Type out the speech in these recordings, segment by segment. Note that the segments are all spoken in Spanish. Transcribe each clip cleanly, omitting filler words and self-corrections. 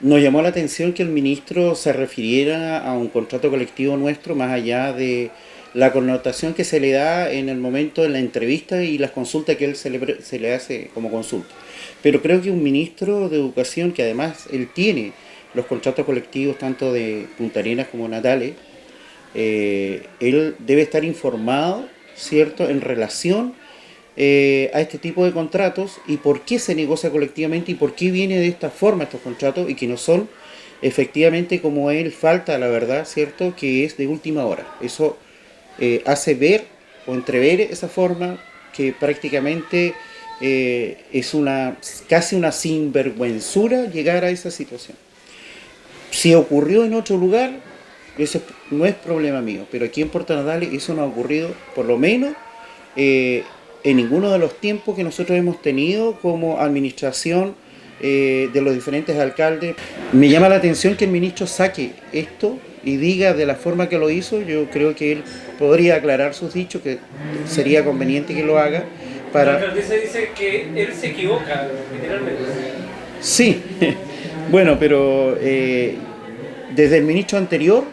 Nos llamó la atención que el ministro se refiriera a un contrato colectivo nuestro más allá de la connotación que se le da en el momento de la entrevista y las consultas que él se le hace como consulta. Pero creo que un ministro de Educación, que además él tiene los contratos colectivos tanto de Punta Arenas como Natales, él debe estar informado, ¿cierto?, en relación a este tipo de contratos y por qué se negocia colectivamente y por qué viene de esta forma estos contratos y que no son efectivamente como él falta la verdad, ¿cierto?, que es de última hora. Eso hace ver o entrever esa forma que prácticamente es una casi una sinvergüenzura llegar a esa situación. Si ocurrió en otro lugar, eso no es problema mío, pero aquí en Puerto Natales eso no ha ocurrido, por lo menos eh, en ninguno de los tiempos que nosotros hemos tenido como administración de los diferentes alcaldes. Me llama la atención que el ministro saque esto y diga de la forma que lo hizo. Yo creo que él podría aclarar sus dichos, que sería conveniente que lo haga La para... alcaldesa dice que él se equivoca, literalmente. Sí, bueno, pero desde el ministro anterior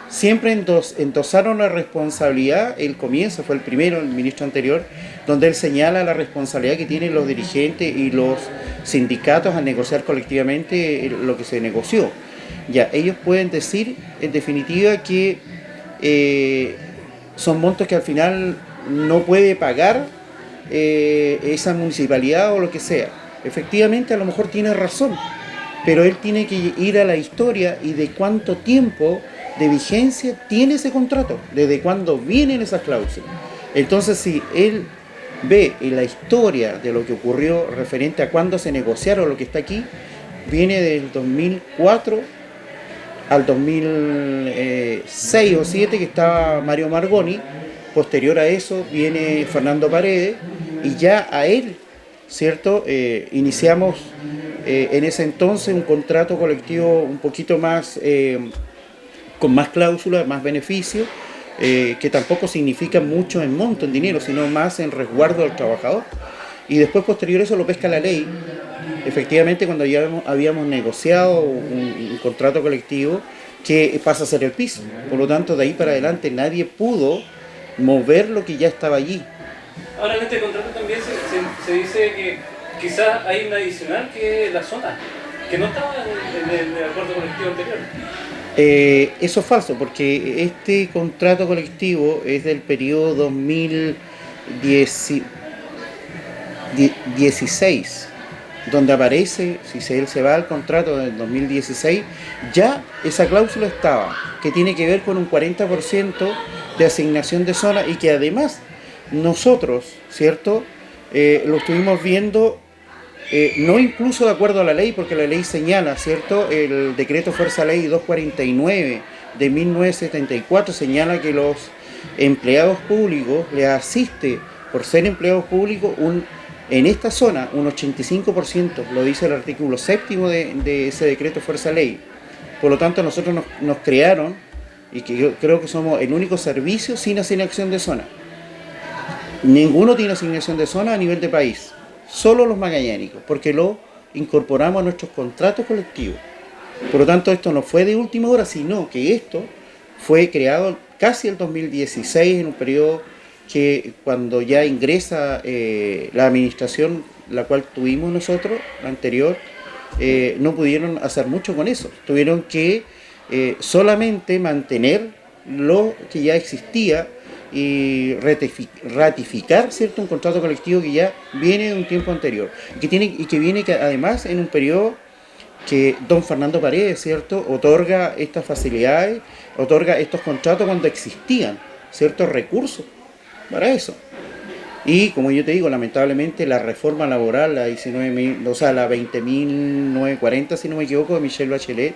siempre endosaron la responsabilidad. El comienzo fue el primero, el ministro anterior, donde él señala la responsabilidad que tienen los dirigentes y los sindicatos al negociar colectivamente lo que se negoció. Ya, ellos pueden decir en definitiva que eh, son montos que al final no puede pagar esa municipalidad o lo que sea. Efectivamente, a lo mejor tiene razón, pero él tiene que ir a la historia y de cuánto tiempo de vigencia tiene ese contrato, desde cuándo vienen esas cláusulas. Entonces, si él ve en la historia de lo que ocurrió referente a cuándo se negociaron lo que está aquí, viene del 2004 al 2006 o 2007 que estaba Mario Margoni, posterior a eso viene Fernando Paredes y ya a él, ¿cierto? Iniciamos en ese entonces un contrato colectivo un poquito más, con más cláusulas, más beneficios, que tampoco significa mucho en monto, en dinero, sino más en resguardo del trabajador. Y después, posterior a eso, lo pesca la ley. Efectivamente, cuando ya habíamos negociado un contrato colectivo que pasa a ser el piso. Por lo tanto, de ahí para adelante nadie pudo mover lo que ya estaba allí. Ahora en este contrato también se dice que quizás hay un adicional que es la zona, que no estaba en el acuerdo colectivo anterior. Eso es falso, porque este contrato colectivo es del periodo 2016, donde aparece, si él se va al contrato del 2016, ya esa cláusula estaba, que tiene que ver con un 40% de asignación de zona y que además nosotros, ¿cierto? Lo estuvimos viendo, no incluso de acuerdo a la ley, porque la ley señala, ¿cierto? El decreto Fuerza Ley 249 de 1974 señala que los empleados públicos les asiste, por ser empleados públicos, en esta zona un 85%, lo dice el artículo séptimo de ese decreto Fuerza Ley. Por lo tanto, nosotros nos crearon, y que yo creo que somos el único servicio sin asignación de zona. Ninguno tiene asignación de zona a nivel de país, solo los magallánicos, porque lo incorporamos a nuestros contratos colectivos. Por lo tanto, esto no fue de última hora, sino que esto fue creado casi el 2016, en un periodo que cuando ya ingresa la administración, la cual tuvimos nosotros, la anterior, no pudieron hacer mucho con eso. Tuvieron que solamente mantener lo que ya existía y ratificar, ¿cierto?, un contrato colectivo que ya viene de un tiempo anterior y que viene además en un periodo que don Fernando Paredes, ¿cierto?, otorga estas facilidades, otorga estos contratos cuando existían ciertos recursos para eso. Y como yo te digo, lamentablemente la reforma laboral, la 19.000, o sea, la 20.940, si no me equivoco, de Michelle Bachelet,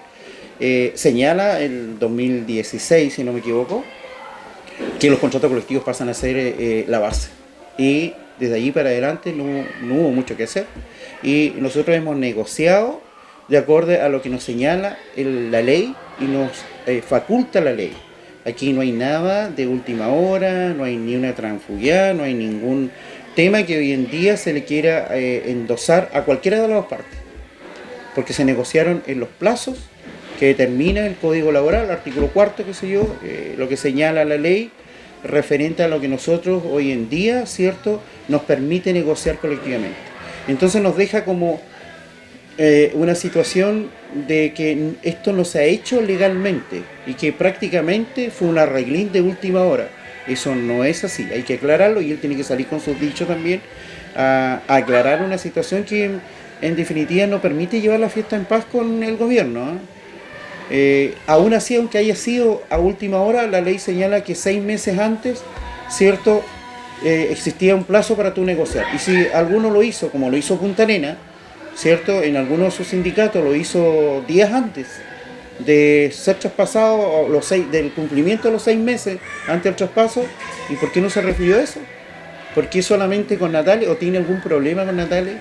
señala el 2016, si no me equivoco, que los contratos colectivos pasan a ser la base. Y desde allí para adelante no hubo mucho que hacer. Y nosotros hemos negociado de acuerdo a lo que nos señala la ley y nos faculta la ley. Aquí no hay nada de última hora, no hay ni una transfugiada, no hay ningún tema que hoy en día se le quiera endosar a cualquiera de las dos partes. porque se negociaron en los plazos que determina el Código Laboral, el artículo 4, qué sé yo, lo que señala la ley referente a lo que nosotros hoy en día, ¿cierto?, nos permite negociar colectivamente. Entonces nos deja como una situación de que esto no se ha hecho legalmente y que prácticamente fue un arreglín de última hora. Eso no es así, hay que aclararlo y él tiene que salir con sus dichos también a aclarar una situación que en definitiva no permite llevar la fiesta en paz con el gobierno. Aún así, aunque haya sido a última hora, la ley señala que 6 meses antes, ¿cierto?, existía un plazo para tú negociar. Y si alguno lo hizo, como lo hizo Punta Arenas, ¿cierto?, en algunos de sus sindicatos lo hizo días antes de ser traspasado, del cumplimiento de los 6 meses antes del traspaso. ¿Y por qué no se refirió a eso? ¿Por qué solamente con Natales? ¿O tiene algún problema con Natales?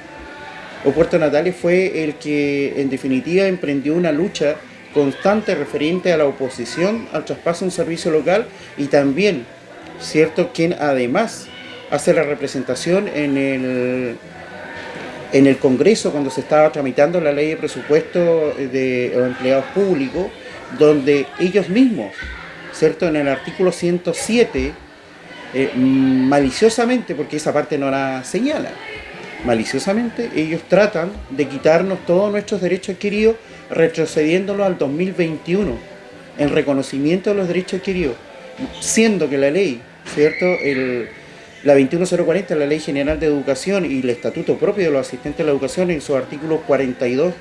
¿O Puerto Natales fue el que en definitiva emprendió una lucha constante referente a la oposición al traspaso de un servicio local y también, ¿cierto?, quien además hace la representación en el Congreso cuando se estaba tramitando la ley de presupuesto de los empleados públicos, donde ellos mismos, ¿cierto?, en el artículo 107, maliciosamente, porque esa parte no la señala, maliciosamente ellos tratan de quitarnos todos nuestros derechos adquiridos, retrocediéndolos al 2021 en reconocimiento de los derechos adquiridos, siendo que la ley, ¿cierto?, la 21040, la Ley General de Educación y el Estatuto propio de los asistentes de la educación en su artículo 42,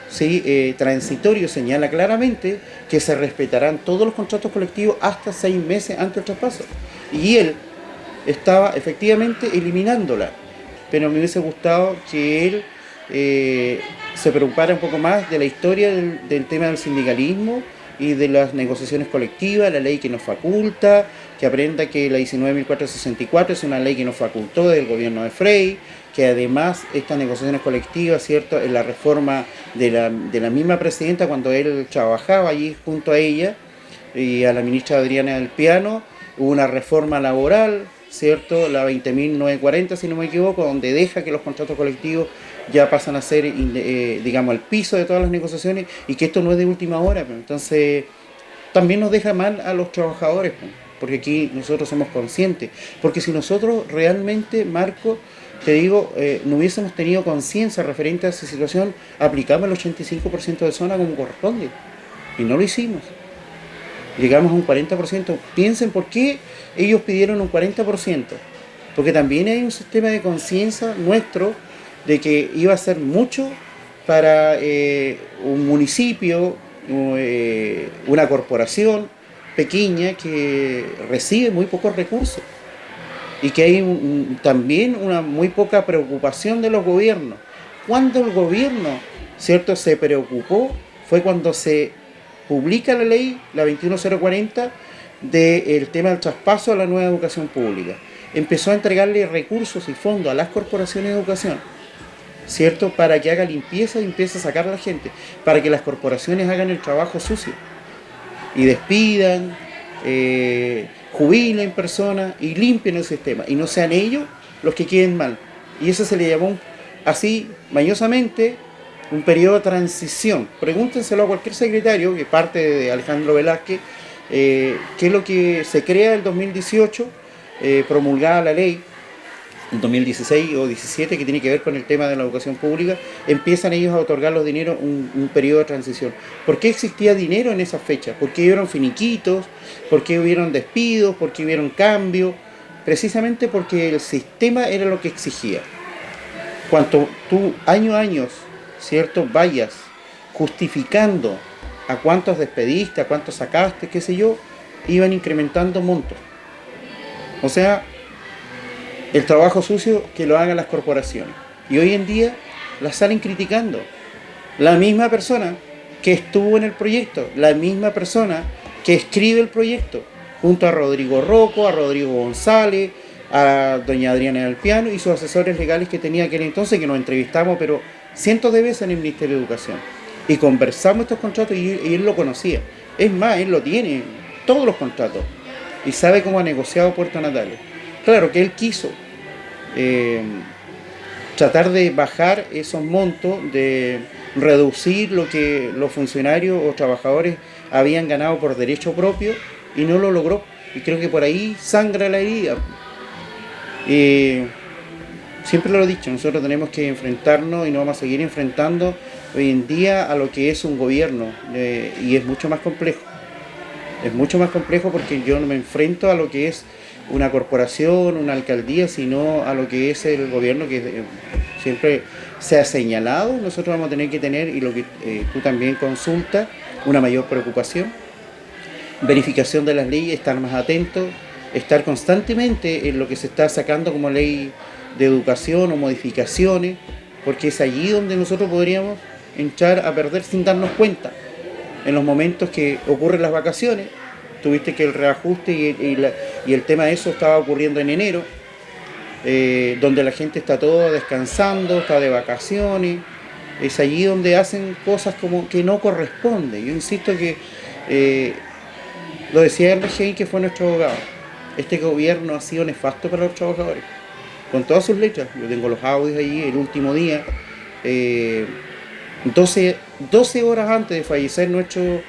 ¿sí?, transitorio, señala claramente que se respetarán todos los contratos colectivos hasta 6 meses antes del traspaso. Y él estaba efectivamente eliminándola, pero me hubiese gustado que él se preocupara un poco más de la historia del tema del sindicalismo y de las negociaciones colectivas, la ley que nos faculta, que aprenda que la 19.464 es una ley que nos facultó del gobierno de Frey, que además estas negociaciones colectivas, ¿cierto?, en la reforma de la misma presidenta cuando él trabajaba allí junto a ella y a la ministra Adriana del Piano, hubo una reforma laboral, ¿cierto?, la 20.940, si no me equivoco, donde deja que los contratos colectivos ya pasan a ser, digamos, el piso de todas las negociaciones y que esto no es de última hora. Entonces, también nos deja mal a los trabajadores, porque aquí nosotros somos conscientes. Porque si nosotros realmente, Marco, te digo, no hubiésemos tenido conciencia referente a esa situación, aplicamos el 85% de zona como corresponde. Y no lo hicimos. Llegamos a un 40%. Piensen por qué ellos pidieron un 40%. Porque también hay un sistema de conciencia nuestro de que iba a ser mucho para un municipio, una corporación pequeña que recibe muy pocos recursos y que hay también una muy poca preocupación de los gobiernos. Cuando el gobierno, ¿cierto?, se preocupó fue cuando se publica la ley, la 21040, del tema del traspaso a la nueva educación pública. Empezó a entregarle recursos y fondos a las corporaciones de educación, ¿cierto?, para que haga limpieza y empiece a sacar a la gente, para que las corporaciones hagan el trabajo sucio y despidan, jubilen personas y limpien el sistema y no sean ellos los que queden mal. Y eso se le llamó así mañosamente un periodo de transición. Pregúntenselo a cualquier secretario, que parte de Alejandro Velázquez, qué es lo que se crea en el 2018, promulgada la ley, en 2016 o 17, que tiene que ver con el tema de la educación pública, empiezan ellos a otorgar los dineros un periodo de transición. ¿Por qué existía dinero en esas fechas? ¿Por qué hubieron finiquitos? ¿Por qué hubieron despidos? ¿Por qué hubieron cambios? Precisamente porque el sistema era lo que exigía. Cuanto tú año a año, ¿cierto?, vayas justificando a cuántos despediste, a cuántos sacaste, qué sé yo, iban incrementando montos. O sea, el trabajo sucio que lo hagan las corporaciones. Y hoy en día las salen criticando. La misma persona que estuvo en el proyecto, la misma persona que escribe el proyecto, junto a Rodrigo Rocco, a Rodrigo González, a doña Adriana del Piano y sus asesores legales que tenía aquel entonces, que nos entrevistamos, pero cientos de veces en el Ministerio de Educación. Y conversamos estos contratos y él lo conocía. Es más, él lo tiene, todos los contratos. Y sabe cómo ha negociado Puerto Natales. Claro que él quiso tratar de bajar esos montos, de reducir lo que los funcionarios o trabajadores habían ganado por derecho propio y no lo logró. Y creo que por ahí sangra la herida. Siempre lo he dicho, nosotros tenemos que enfrentarnos y nos vamos a seguir enfrentando hoy en día a lo que es un gobierno y es mucho más complejo. Es mucho más complejo porque yo no me enfrento a lo que es una corporación, una alcaldía, sino a lo que es el gobierno que siempre se ha señalado. Nosotros vamos a tener que tener, y lo que tú también consultas, una mayor preocupación, verificación de las leyes, estar más atentos, estar constantemente en lo que se está sacando como ley de educación o modificaciones, porque es allí donde nosotros podríamos entrar a perder sin darnos cuenta. En los momentos que ocurren las vacaciones, tuviste que el reajuste y el tema de eso estaba ocurriendo en enero, donde la gente está toda descansando, está de vacaciones, es allí donde hacen cosas como que no corresponde. Yo insisto que, lo decía el recién que fue nuestro abogado, este gobierno ha sido nefasto para los trabajadores, con todas sus letras. Yo tengo los audios allí, el último día, 12 horas antes de fallecer nuestro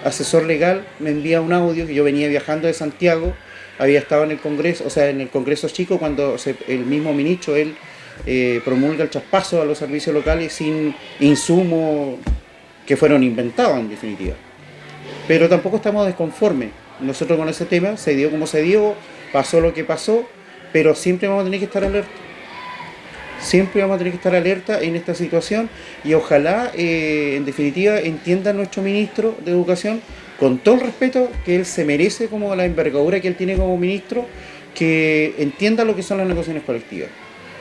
asesor legal me envía un audio que yo venía viajando de Santiago, había estado en el Congreso, o sea, en el Congreso Chico, cuando el mismo ministro, él promulga el traspaso a los servicios locales sin insumos que fueron inventados en definitiva. Pero tampoco estamos desconformes. Nosotros con ese tema, se dio como se dio, pasó lo que pasó, pero siempre vamos a tener que estar alerta. Siempre vamos a tener que estar alerta en esta situación y ojalá, en definitiva, entienda nuestro ministro de Educación, con todo el respeto que él se merece, como la envergadura que él tiene como ministro, que entienda lo que son las negociaciones colectivas.